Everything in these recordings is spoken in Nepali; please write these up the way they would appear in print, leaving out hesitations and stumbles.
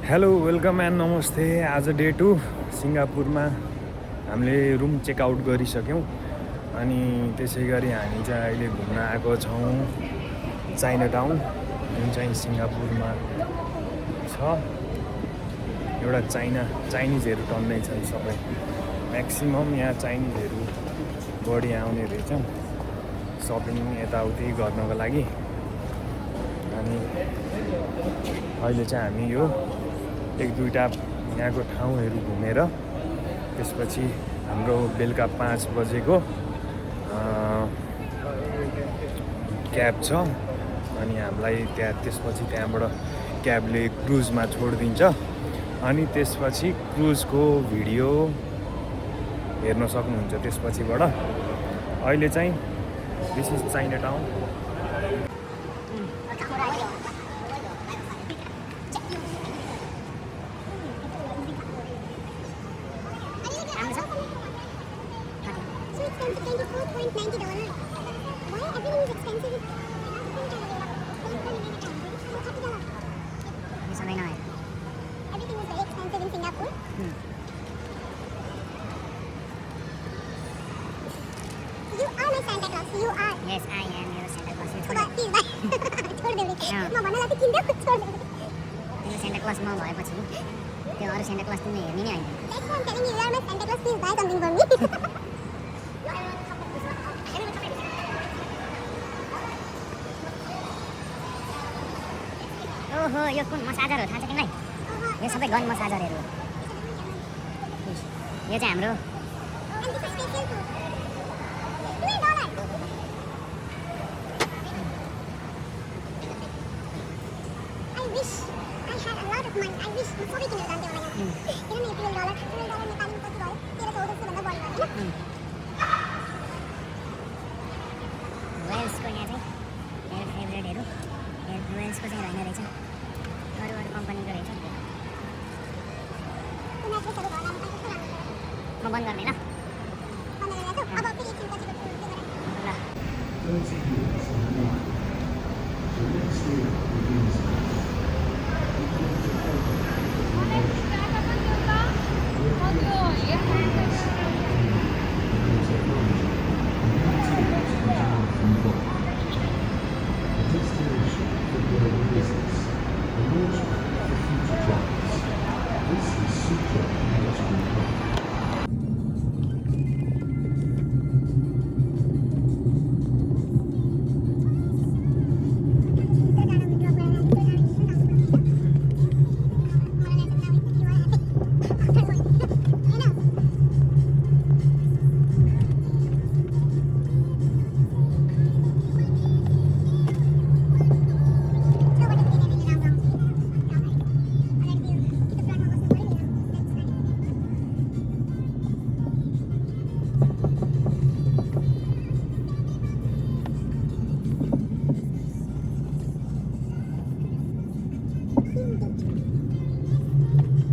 हेलो वेलकम एन्ड नमस्ते। आज डे 2 सिङ्गापुरमा हामीले रुम चेकआउट गरिसक्यौँ अनि त्यसै गरी हामी चाहिँ अहिले घुम्न आएको छौँ चाइना टाउन, जुन चाहिँ सिङ्गापुरमा छ। एउटा चाइनिजहरू टन्नै छन्, सबै म्याक्सिमम यहाँ चाइनिजहरू बढी आउने रहेछन् सपिङ यताउति गर्नको लागि। अनि अहिले चाहिँ हामी यो एक दुईवटा यहाँको ठाउँहरू घुमेर त्यसपछि हाम्रो बेलुका 5 बजेको क्याब छ अनि हामीलाई त्यसपछि त्यहाँबाट क्याबले क्रुजमा छोडिदिन्छ अनि त्यसपछि क्रुजको भिडियो हेर्न सक्नुहुन्छ त्यसपछिबाट। अहिले चाहिँ this is China town. Yes, I am your Santa Claus. तिम्रो सेन्टा क्लस म भएपछि त्यो अरू सेन्टा क्लस तिमीले हेर्ने नै होइन। ओहो, यो कुन मसाजर हो थाहा छ तिमीलाई? यो सबै गन मसाजरहरू हो। यो चाहिँ हाम्रो वेल्सको यहाँ चाहिँ मेरो फेभरेटहरू वेल्सको चाहिँ रहेन रहेछ, अरू कम्पनीको रहेछ। म बन्द गर्ने ल।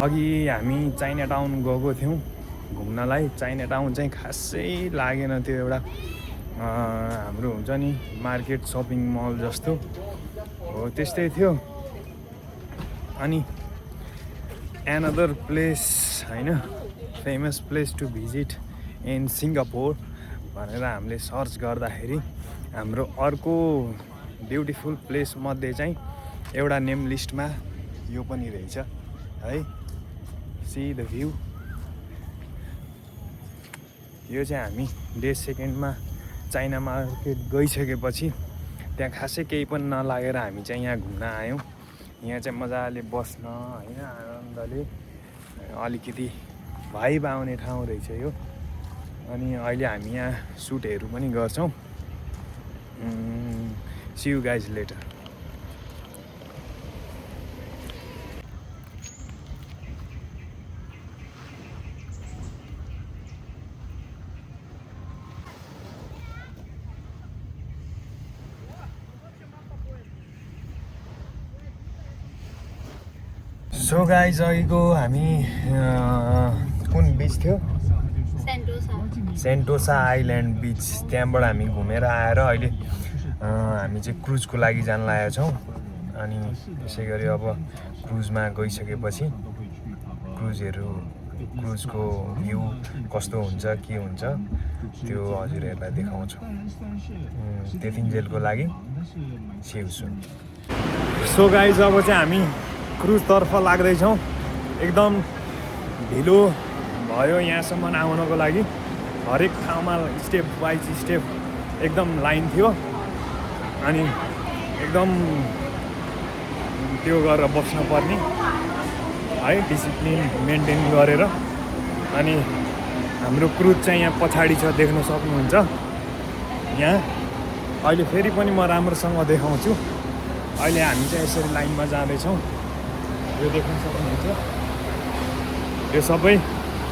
अघि हामी चाइना टाउन गएको थियौँ घुम्नलाई। चाइना टाउन चाहिँ खासै लागेन, त्यो एउटा हाम्रो हुन्छ नि मार्केट सपिङ मल जस्तो हो, त्यस्तै थियो। अनि एनदर प्लेस होइन, famous place to visit in Singapore भनेर हामीले सर्च गर्दाखेरि हाम्रो अर्को ब्युटिफुल प्लेस मध्ये चाहिँ एउटा नेम लिस्टमा यो पनि रहेछ है। See the view. यो चाहिँ हामी डे सेकेन्डमा चाइना मार्केट गइसकेपछि त्यहाँ खासै केही पनि नलागेर हामी चाहिँ यहाँ घुम्न आयौँ। यहाँ चाहिँ मजाले बस्न होइन आनन्दले अलिकति भाइब आउने ठाउँ रहेछ यो। अनि अहिले हामी यहाँ सुटहरू पनि गर्छौँ। See you guys later. So guys अघिको हामी कुन बिच थियो? Sentosa island beach. त्यहाँबाट हामी घुमेर आएर अहिले हामी चाहिँ क्रुजको लागि जान लागेका छौँ। अनि त्यसै गरी अब क्रुजमा गइसकेपछि क्रुजको भ्यू कस्तो हुन्छ के हुन्छ त्यो हजुरहरूलाई देखाउँछु। त्यतिन्जेलको लागि सिउसु। सो गाइज अब चाहिँ हामी क्रुजतर्फ लाग्दैछौँ। एकदम ढिलो भयो यहाँसम्म आउनको लागि। हरेक ठाउँमा स्टेप बाइज स्टेप एकदम लाइन थियो अनि एकदम त्यो गरेर बस्नुपर्ने है, डिसिप्लिन मेन्टेन गरेर। अनि हाम्रो क्रुज चाहिँ यहाँ पछाडि छ, देख्न सक्नुहुन्छ यहाँ। अहिले फेरि पनि म राम्रोसँग देखाउँछु। अहिले हामी चाहिँ यसरी लाइनमा जाँदैछौँ, यो देख्न सक्नुहुन्छ। यो सबै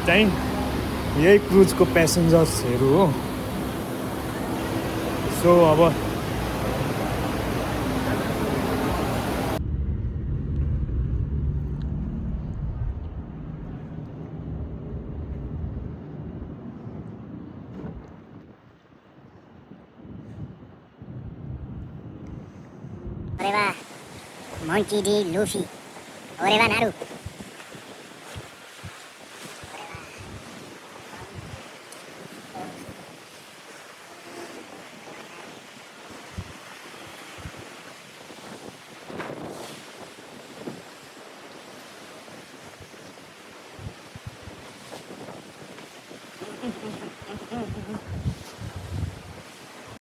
चाहिँ यही क्रुजको प्यासेन्जर्सहरू हो। सो अब Oreva, Monkey D. Luffy. Oreva Naru.